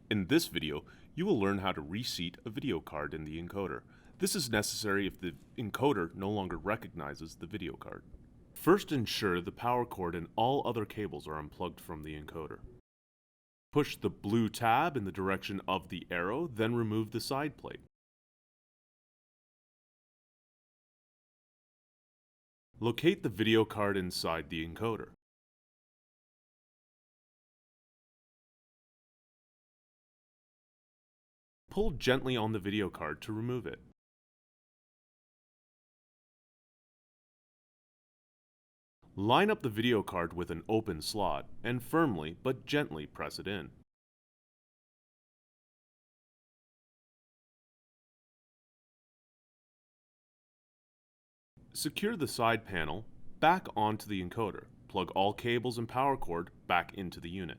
In this video, you will learn how to reseat a video card in the encoder. This is necessary if the encoder no longer recognizes the video card. First, ensure the power cord and all other cables are unplugged from the encoder. Push the blue tab in the direction of the arrow, then remove the side plate. Locate the video card inside the encoder. Pull gently on the video card to remove it. Line up the video card with an open slot and firmly but gently press it in. Secure the side panel back onto the encoder. Plug all cables and power cord back into the unit.